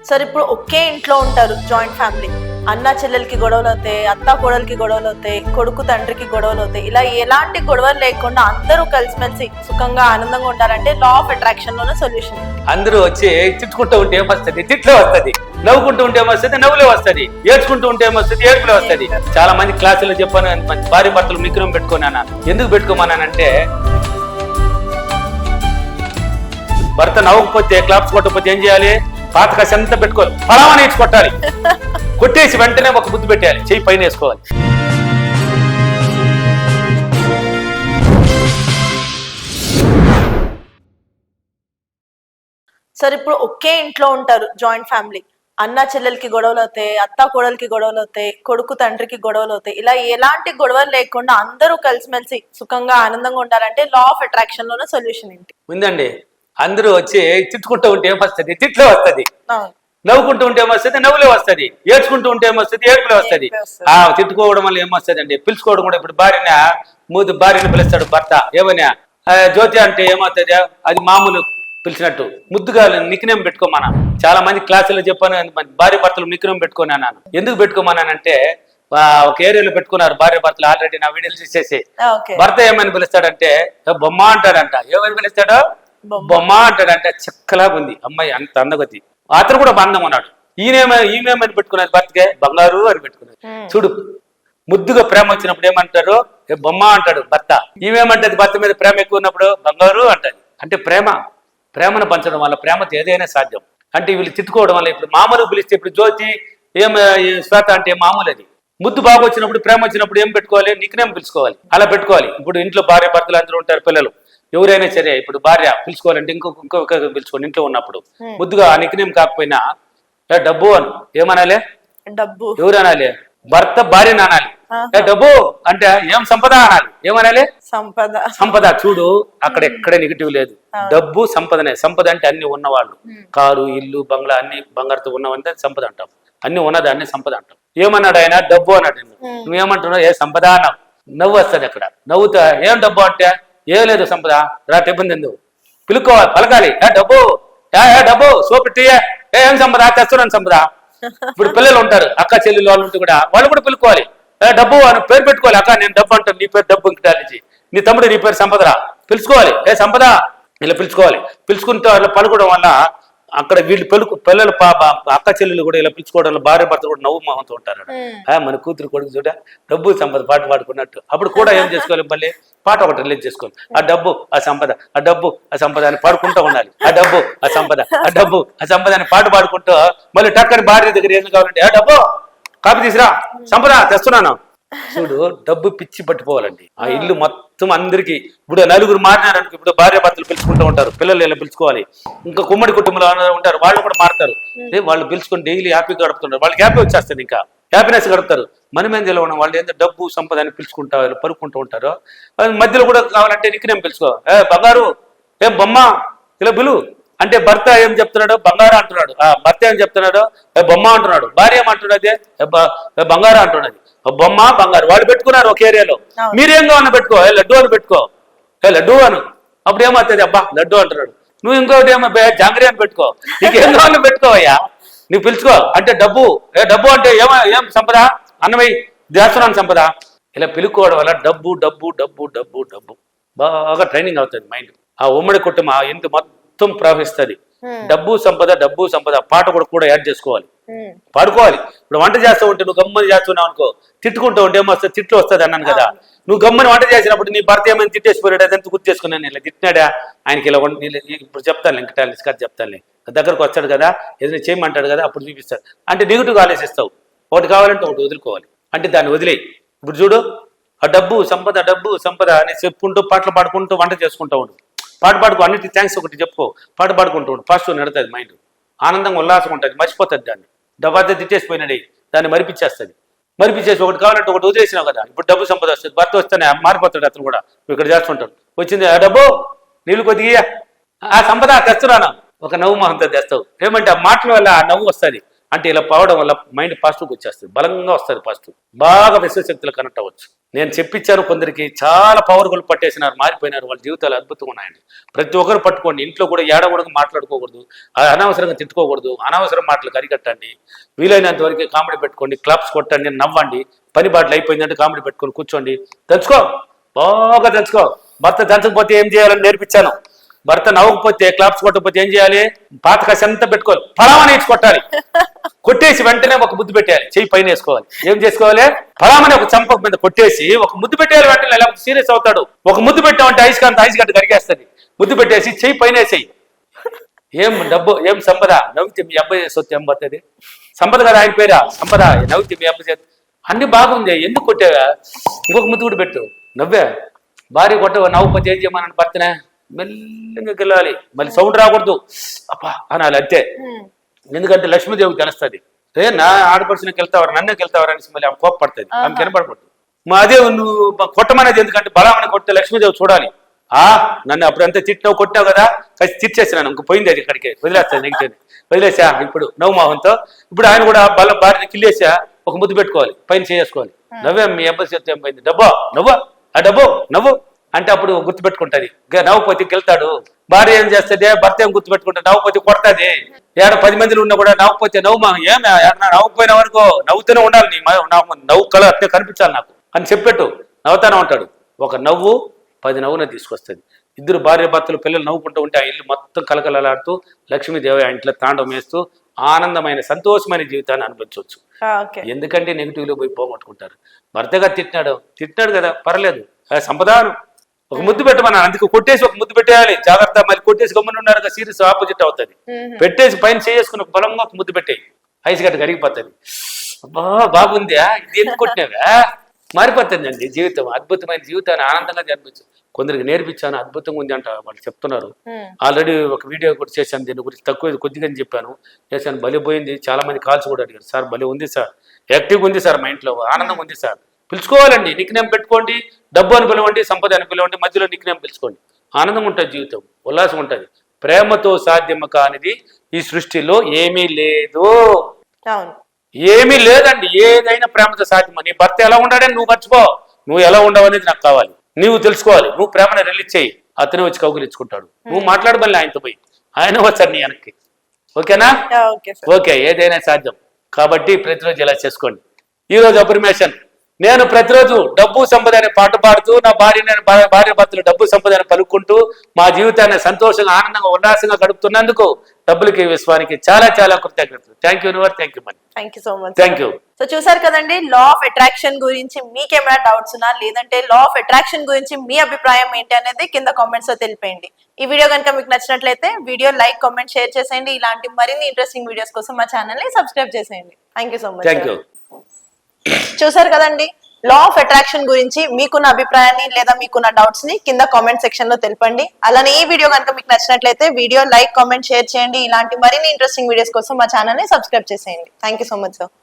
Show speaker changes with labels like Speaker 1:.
Speaker 1: Sir ఇప్పుడు ఒకే ఇంట్లో ఉంటారు, జాయింట్ ఫ్యామిలీ. అన్న చెల్లెలకి గొడవలు అవుతాయి, అత్త కోడలికి గొడవలు అవుతాయి, కొడుకు తండ్రికి గొడవలు అవుతాయి. ఇలా ఎలాంటి గొడవలు లేకుండా అందరూ కలిసిమెలిసి సుఖంగా ఆనందంగా ఉంటారంటే లా ఆఫ్ అట్రాక్షన్ లోనే సొల్యూషన్.
Speaker 2: అందరూ వచ్చి తిట్టుకుంటూ ఉంటే ఏమొస్తుంది? తిట్లే వస్తుంది. నవ్వుకుంటూ ఉంటే ఏమొస్తుంది? నవ్వులే వస్తుంది. ఏడ్చుకుంటూ ఉంటే ఏమొస్తుంది? ఏడుపులే వస్తుంది. చాలా మంది క్లాసుల్లో చెప్పాను, భార్య భర్తలు మిక్రం పెట్టుకున్నాను. ఎందుకు పెట్టుకోమన్నానంటే, భర్త నవ్వకపోతే క్లాప్స్ కొట్టకపోతే ఏం చేయాలి? పాత కసి అంతా పెట్టుకోవాలి, పలామని ఇచ్చి కొట్టాలి. కొట్టేసి వెంటనే ఒక బుద్ధి పెట్టేయాలి, చెయ్యి పైన వేసుకోవాలి.
Speaker 1: సార్ ఇప్పుడు ఒకే ఇంట్లో ఉంటారు, జాయింట్ ఫ్యామిలీ. అన్న చెల్లెలకి గొడవలు అవుతాయి, అత్త కోడలికి గొడవలు అవుతాయి, కొడుకు తండ్రికి గొడవలు అవుతాయి. ఇలా ఎలాంటి గొడవలు లేకుండా అందరూ కలిసిమెలిసి సుఖంగా ఆనందంగా ఉంటారంటే లా ఆఫ్ అట్రాక్షన్ లోనే సొల్యూషన్ ఏంటి?
Speaker 2: ఉందండి. అందరూ వచ్చి తిట్టుకుంటూ ఉంటే ఏమొస్తుంది? తిట్లే వస్తుంది. నవ్వుకుంటూ ఉంటే ఏమొస్తుంది? నవ్వులే వస్తుంది. ఏడ్చుకుంటూ ఉంటే ఏమొస్తుంది? ఏడుపులే వస్తుంది. తిట్టుకోవడం వల్ల ఏమొస్తుంది అండి? పిలుచుకోవడం కూడా. ఇప్పుడు భార్యని పిలుస్తాడు భర్త, ఏమన్నా జ్యోతి అంటే ఏమవుతుంది? అది మామూలు పిలిచినట్టు ముద్దుగా నిక్నేమ్ పెట్టుకోమన్నా. చాలా మంది క్లాసుల్లో చెప్పాను, భార్య భర్తలు నిక్నేమ్ పెట్టుకున్నాను. ఎందుకు పెట్టుకోమన్నానంటే, ఒక ఏరియాలో పెట్టుకున్నారు భార్య భర్తలు ఆల్రెడీ, నా వీడియోలు చూసేసి. భర్త ఏమని పిలుస్తాడంటే బొమ్మ అంటాడంట. ఏమని పిలుస్తాడో? బొమ్మ అంటాడంటే. చక్కలాగా ఉంది అమ్మాయి, అంత అందగతి. అతను కూడా బంధం ఉన్నాడు. ఈమెమని పెట్టుకున్నది భర్తకే? బంగారు అని పెట్టుకున్నది. చూడు, ముద్దుగా ప్రేమ వచ్చినప్పుడు ఏమంటారు? బొమ్మ అంటాడు భర్త. ఈమెమంటది భర్త మీద ప్రేమ ఎక్కువ ఉన్నప్పుడు? బంగారు అంటది. అంటే ప్రేమను పంచడం వల్ల ప్రేమతో ఏదైనా సాధ్యం. అంటే వీళ్ళు తిట్టుకోవడం వల్ల, ఇప్పుడు మామూలు పిలిస్తే, ఇప్పుడు జ్యోతి శ్వేత అంటే మామూలు. అది ముద్దు బాగా వచ్చినప్పుడు, ప్రేమ వచ్చినప్పుడు ఏం పెట్టుకోవాలి? నిక్నేమ్ పిలుచుకోవాలి. అలా పెట్టుకోవాలి. ఇప్పుడు ఇంట్లో భార్య భర్తలు అందరూ ఉంటారు, పిల్లలు ఎవరైనా సరే. ఇప్పుడు భార్య పిలుచుకోవాలంటే ఇంకొక పిలుచుకోండి. ఇంట్లో ఉన్నప్పుడు ముద్దుగా ఆ నిక్నేమ్ కాకపోయినా డబ్బు అని ఏమనాలి? డబ్బు. ఎవరు అనాలి? భర్త భార్యని అనాలి. డబ్బు అంటే ఏం సంపద అనాలి. ఏమనాలి? సంపద. చూడు, అక్కడ ఎక్కడ నెగిటివ్ లేదు. డబ్బు సంపదనే. సంపద అంటే అన్ని ఉన్నవాళ్ళు, కారు, ఇల్లు, బంగ్లా అన్ని బంగారుతో ఉన్నవంటే సంపద అంటాం. అన్ని ఉన్నదాన్ని సంపద అంటాం. ఏమన్నాడు ఆయన? డబ్బు అన్నాడు. నువ్వేమంటున్నావు? ఏ సంపద అన్నావు. నవ్వు వస్తుంది అక్కడ. నవ్వుతా ఏం డబ్బు అంటే, ఏం లేదు సంపద, రా టిఫిన్ తిందు. పిలుకోవాలి, పలకాలి. డబ్బు, డబ్బు సోపు టీయే. ఏం సంపద? తెస్తున్నాను సంపద. ఇప్పుడు పిల్లలు ఉంటారు, అక్క చెల్లెలు వాళ్ళు ఉంటే కూడా వాళ్ళు కూడా పిలుకోవాలి. డబ్బు అని పేరు పెట్టుకోవాలి. అక్క నేను డబ్బు అంటాను, నీ పేరు డబ్బు ఇంకా నుంచి. నీ తమ్ముడు నీ పేరు సంపదరా. పిలుచుకోవాలి. సంపద ఇలా పిలుచుకోవాలి. పిలుచుకుంటే వాళ్ళు పలుకోవడం వల్ల అక్కడ వీళ్ళు పిల్లలు అక్క చెల్లెలు కూడా ఇలా పిలుచుకోవడం వల్ల భార్య భర్త కూడా నవ్వు మొహంతో ఉంటారు. మన కూతురు కొడుకు చూడ డబ్బు సంపద పాట పాడుకున్నట్టు. అప్పుడు కూడా ఏం చేసుకోవాలి? మళ్ళీ పాట ఒకటి రిలీజ్ చేసుకోవాలి. ఆ డబ్బు ఆ సంపద, ఆ డబ్బు ఆ సంపద అని పాడుకుంటూ ఉండాలి. ఆ డబ్బు ఆ సంపద, ఆ డబ్బు ఆ సంపద అని పాట పాడుకుంటూ మళ్ళీ టక్కని భార్య దగ్గర ఏం కావాలంటే, ఆ డబ్బు కాపీ తీసురా, సంపద తెస్తున్నాను. చూడు, డబ్బు పిచ్చి పట్టిపోవాలండి. ఆ ఇల్లు మొత్తం అందరికి. ఇప్పుడు నలుగురు మారినారనుకో, ఇప్పుడు భార్య భర్తలు పిలుచుకుంటూ ఉంటారు, పిల్లలు ఇలా పిలుచుకోవాలి. ఇంకా కుమ్మడి కుటుంబంలో ఉంటారు, వాళ్ళు కూడా మారుతారు. వాళ్ళు పిలుచుకొని డైలీ హ్యాపీగా గడుపుతుంటారు. వాళ్ళకి హ్యాపీ వచ్చేస్తుంది, ఇంకా హ్యాపీనెస్ గడుపుతారు. మనమేందులో ఉన్న వాళ్ళు ఏంటో డబ్బు సంపద అని పిలుచుకుంటారు, పరుక్కుంటూ ఉంటారు. మధ్యలో కూడా కావాలంటే నిక్నేమ్ పిలుచుకో. బంగారు, ఏం బొమ్మ, ఇలా పిలు అంటే. భర్త ఏం చెప్తున్నాడు? బంగారు అంటున్నాడు. భర్త ఏం చెప్తున్నాడు? బొమ్మ అంటున్నాడు. భార్య ఏమంటున్నది? బంగారు అంటున్నది. బొమ్మ బంగారు వాళ్ళు పెట్టుకున్నారు ఒక ఏరియాలో. మీరేం కావాలని పెట్టుకో. లడ్డు అని పెట్టుకో. లడ్డు అను. అప్పుడు ఏమవుతుంది? అబ్బా లడ్డు అంటున్నాడు. నువ్వు ఇంకోటి ఏమో జాంగ్రీ అని పెట్టుకో. నీకేం కావాలని పెట్టుకోవయ్యా, నువ్వు పిలుచుకో. అంటే డబ్బు డబ్బు అంటే ఏం సంపద? అన్నమయ్య దేస్తున్నాను సంపద. ఇలా పిలుచుకోవడం వల్ల డబ్బు డబ్బు డబ్బు డబ్బు డబ్బు బాగా ట్రైనింగ్ అవుతుంది మైండ్. ఆ ఉమ్మడి కుటుంబం ఆ ఇంటి మొత్తం ప్రవహిస్తుంది. డబ్బు సంపద, డబ్బు సంపద. పాట కూడా యాడ్ చేసుకోవాలి, పాడుకోవాలి. ఇప్పుడు వంట చేస్తూ ఉంటే నువ్వు గమ్మని చేస్తున్నావు అనుకో, తిట్టుకుంటూ ఉంటే ఏమొస్తుంది? తిట్లు వస్తుంది అన్నాను కదా. నువ్వు గమ్మని వంట చేసినప్పుడు నీ భర్త ఏమైనా తిట్టేసిపోయాడు, అదంతా గుర్తు చేసుకున్నాను. ఇలా తిట్టినాడా ఆయనకి, ఇలా ఇప్పుడు చెప్తాను, ఇంకా టాలెంట్ చెప్తాను. దగ్గరకు వచ్చాడు కదా, ఏదైనా చేయమంటాడు కదా, అప్పుడు చూపిస్తాడు. అంటే నెగిటివ్గా ఆలోచిస్తావు. ఒకటి కావాలంటే ఒకటి వదులుకోవాలి. అంటే దాన్ని వదిలేయి. ఇప్పుడు చూడు, ఆ డబ్బు సంపద, డబ్బు సంపద అని చెప్పుకుంటూ పాటలు పాడుకుంటూ వంట చేసుకుంటూ ఉండు. పాట పాడుకో, అన్నిటి థ్యాంక్స్ ఒకటి చెప్పుకో. పాట పాడుకుంటూ ఉండు. పాజిటివ్ నడుతుంది మైండ్, ఆనందంగా ఉల్లాసం ఉంటుంది. మర్చిపోతుంది దాన్ని. డబ్బు తిట్టేసిపోయినాడు, దాన్ని మరిపించేస్తుంది. మరిపించేసి ఒకటి కావాలంటే ఒకటి వదిలేసినావు కదా. ఇప్పుడు డబ్బు సంపద వస్తుంది. భర్త వస్తేనే మారిపోతాడు అతను కూడా. ఇక్కడ చేస్తుంటాడు. వచ్చింది ఆ డబ్బు, నీళ్ళు కొద్దిగా, ఆ సంపద తెస్తున్నాను. ఒక నవ్వు మొహంతో తెస్తావు. ఏమంటే ఆ మాటల వల్ల ఆ నవ్వు వస్తుంది. అంటే ఇలా పోవడం వల్ల మైండ్ పాజిటివ్కి వచ్చేస్తుంది, బలంగా వస్తుంది. పాజిటివ్ బాగా విశ్వశక్తులు కనెక్ట్ అవ్వచ్చు. నేను చెప్పించాను కొందరికి, చాలా పవర్ఫుల్ పట్టేసినారు, మారిపోయినారు, వాళ్ళ జీవితాలు అద్భుతంగా ఉన్నాయండి. ప్రతి ఒక్కరు పట్టుకోండి, ఇంట్లో కూడా ఏడకూడదు, మాట్లాడుకోకూడదు, అనవసరంగా తిట్టుకోకూడదు, అనవసరం మాటలు కరికట్టండి, వీలైనంత వరకు కామెడీ పెట్టుకోండి, క్లాప్స్ కొట్టండి, నవ్వండి, పని బాటలు అయిపోయిందంటే కామెడీ పెట్టుకొని కూర్చోండి, దంచుకో, బాగా దంచుకో. భర్త దంచకపోతే ఏం చేయాలని నేర్పించాను. భర్త నవ్వకపోతే, క్లాప్స్ కొట్టకపోతే ఏం చేయాలి, పాత కసి అంతా పెట్టుకోవాలి, పలామని ఇచ్చి కొట్టాలి, కొట్టేసి వెంటనే ఒక ముద్దు పెట్టేయాలి, చెయ్యి పైన వేసుకోవాలి. ఏం చేసుకోవాలి, పలామని ఒక చంపక మీద కొట్టేసి ఒక ముద్దు పెట్టేయాలి వెంటనే, లేకపోతే సీరియస్ అవుతాడు. ఒక ముద్దు పెట్టామంటే ఐస్ గడ్డ కరిగేస్తుంది. ముద్దు పెట్టేసి చెయ్యి పైన వేసేయి. ఏం డబ్బు, ఏం సంపద, నవ్వితే మీ అబ్బాయి సొత్తు ఏం పోతుంది, సంపద కదా ఆయన పేరా సంపద, నవ్వితే మీ అబ్బాయి అన్ని బాగుంది, ఎందుకు కొట్టావా, ఇంకొక ముద్దు కూడా పెట్టు, నవ్వే. భార్య కొట్టవు, నవ్వుపోతే ఏం చేయమని భర్తనే మెల్లగా గెలాలి, మళ్ళీ సౌండ్ రాకూడదు, అప్పా అనాలి అంతే. ఎందుకంటే లక్ష్మీదేవికి తెలుస్తుంది, నా ఆడపడుచునికి వెళ్తావారు, నన్నే వెళ్తావారు అనేసి మళ్ళీ ఆమె కోపపడుతుంది, ఆమె కనపడకూడదు. మా అదే నువ్వు కొట్టమనేది ఎందుకంటే బలమని కొట్టే లక్ష్మీదేవి చూడాలి. నన్ను అప్పుడంతా తిట్టినావు, కొట్టినావు కదా, కలిసి తిట్టేసినాను, ఇంక పోయింది అది, ఇక్కడికి వదిలేస్తాను, నెగిటివ్ వదిలేసా. ఇప్పుడు నవ్వు మోహంతో ఇప్పుడు ఆయన కూడా భార్యని కిల్లేసా, ఒక ముద్దు పెట్టుకోవాలి, పైన చేసుకోవాలి, నవ్వే మీ అబ్బాయి చేస్తే ఏం పోయింది, డబ్బా నవ్వు, ఆ డబ్బు నవ్వు అంటే అప్పుడు గుర్తుపెట్టుకుంటది. నవ్వుపోతే గెలుతాడు. భార్య ఏం చేస్తుంది, భర్త ఏం గుర్తుపెట్టుకుంటాడు, నవ్వుపోతే కొడతాది. ఏడ 10 మందిలో ఉన్నా కూడా నవ్వుపోతే నవ్వు, ఏమే నవ్వుపోయిన వరకు నవ్వుతూనే ఉండాలి, నీ నవ్వు కళ అట్టే కనిపించాలి నాకు అని చెప్పెట్టు, నవ్వుతానే ఉంటాడు. ఒక నవ్వు 10 నవ్వునే తీసుకొస్తుంది. ఇద్దరు భార్య భర్తలు పిల్లలు నవ్వుకుంటూ ఉంటే ఆ ఇల్లు మొత్తం కలకలలాడుతూ లక్ష్మీదేవి ఆ ఇంట్లో తాండవం వేస్తూ ఆనందమైన సంతోషమైన జీవితాన్ని అనుభవించవచ్చు. ఎందుకంటే నెగిటివ్లో పోయి పోగొట్టుకుంటారు. భర్తగా తిట్టినాడు కదా, పర్లేదు, సంపదాను ఒక ముద్దు పెట్టమన్నా, అందుకు కొట్టేసి ఒక ముద్దు పెట్టేయాలి, జాగ్రత్త. మళ్ళీ కొట్టేసి గమ్మున ఉన్నారు కదా, సీరియస్ ఆపోజిట్ అవుతుంది. పెట్టేసి పైన చేసుకుని ఒక బలంగా ఒక ముద్దు పెట్టేయి, ఐస్ గడ్డ కరిగిపోతుంది. అబ్బా బాగుంది, ఇది ఎందుకు కొట్టినావా, మారిపోతుంది అండి జీవితం. అద్భుతమైన జీవితాన్ని ఆనందంగా జన్మించు. కొందరికి నేర్పించాను, అద్భుతంగా ఉంది అంట వాళ్ళు చెప్తున్నారు. ఆల్రెడీ ఒక వీడియో కూడా చేశాను, దీని గురించి తక్కువ కొద్దిగా చెప్పాను, చేశాను, భలే పోయింది. చాలా మంది కాల్స్ కూడా అడిగారు, సార్ భలే ఉంది సార్, యాక్టివ్గా ఉంది సార్, మా ఇంట్లో ఆనందం ఉంది సార్. పిలుచుకోవాలండి, నిక్నేమ్ పెట్టుకోండి, డబ్బు అని పిలవండి, సంపద అని పిలవండి, మధ్యలో నిక్నేమ్ పిలుచుకోండి, ఆనందం ఉంటుంది, జీవితం ఉల్లాసం ఉంటుంది. ప్రేమతో సాధ్యము కానిది ఈ సృష్టిలో ఏమీ లేదు, ఏమీ లేదండి. ఏదైనా ప్రేమతో సాధ్యమా. నీ భర్త ఎలా ఉండాడని నువ్వు మర్చిపో, నువ్వు ఎలా ఉండవు అనేది నాకు కావాలి, నువ్వు తెలుసుకోవాలి. నువ్వు ప్రేమను రిలీజ్ చేయి, అతనే వచ్చి కౌగిలించుకుంటాడు. నువ్వు మాట్లాడబల్లి ఆయనతో పోయి, ఆయన వచ్చారు నీ వెనక్కి. ఓకేనా? ఓకే, ఏదైనా సాధ్యం. కాబట్టి ప్రతిరోజు ఇలా చేసుకోండి. ఈరోజు అఫర్మేషన్, నేను ప్రతిరోజు డబ్బు సంపద అనే పాట పాడుతూ, నా భార్య భర్తలు డబ్బు సంపద అని పలుకుంటూ మా జీవితాన్ని సంతోషంగా ఆనందంగా ఉల్లాసంగా గడుపుతున్నందుకు డబ్బులకి విశ్వానికి చాలా చాలా కృతజ్ఞతలు. Thank you universe, thank you money,
Speaker 1: thank you so much.
Speaker 2: Thank you.
Speaker 1: So చూసారు కదండి, లా ఆఫ్ అట్రాక్షన్ గురించి మీకేమైనా డౌట్స్ ఉన్నా, లేదంటే లా ఆఫ్ అట్రాక్షన్ గురించి మీ అభిప్రాయం ఏంటి అనేది కింద కామెంట్స్ లో తెలిపేయండి. ఈ వీడియో కనుక మీకు నచ్చినట్లయితే వీడియో లైక్, కామెంట్, షేర్ చేసేయండి. ఇలాంటి మరిన్ని ఇంట్రెస్టింగ్ వీడియోస్ కోసం మా ఛానల్ ని సబ్స్క్రైబ్ చేసేయండి. Thank you so much.
Speaker 2: Thank you.
Speaker 1: చూసారు కదండి, లా ఆఫ్ అట్రాక్షన్ గురించి మీకున్న అభిప్రాయాన్ని లేదా మీకున్న డౌట్స్ ని కింద కామెంట్ సెక్షన్ లో తెలపండి. అలానే ఈ వీడియో కనుక మీకు నచ్చినట్లయితే వీడియో లైక్, కామెంట్, షేర్ చేయండి. ఇలాంటి మరిన్ని ఇంట్రెస్టింగ్ వీడియోస్ కోసం మా ఛానల్ ని సబ్స్క్రైబ్ చేసేయండి. Thank you so much sir.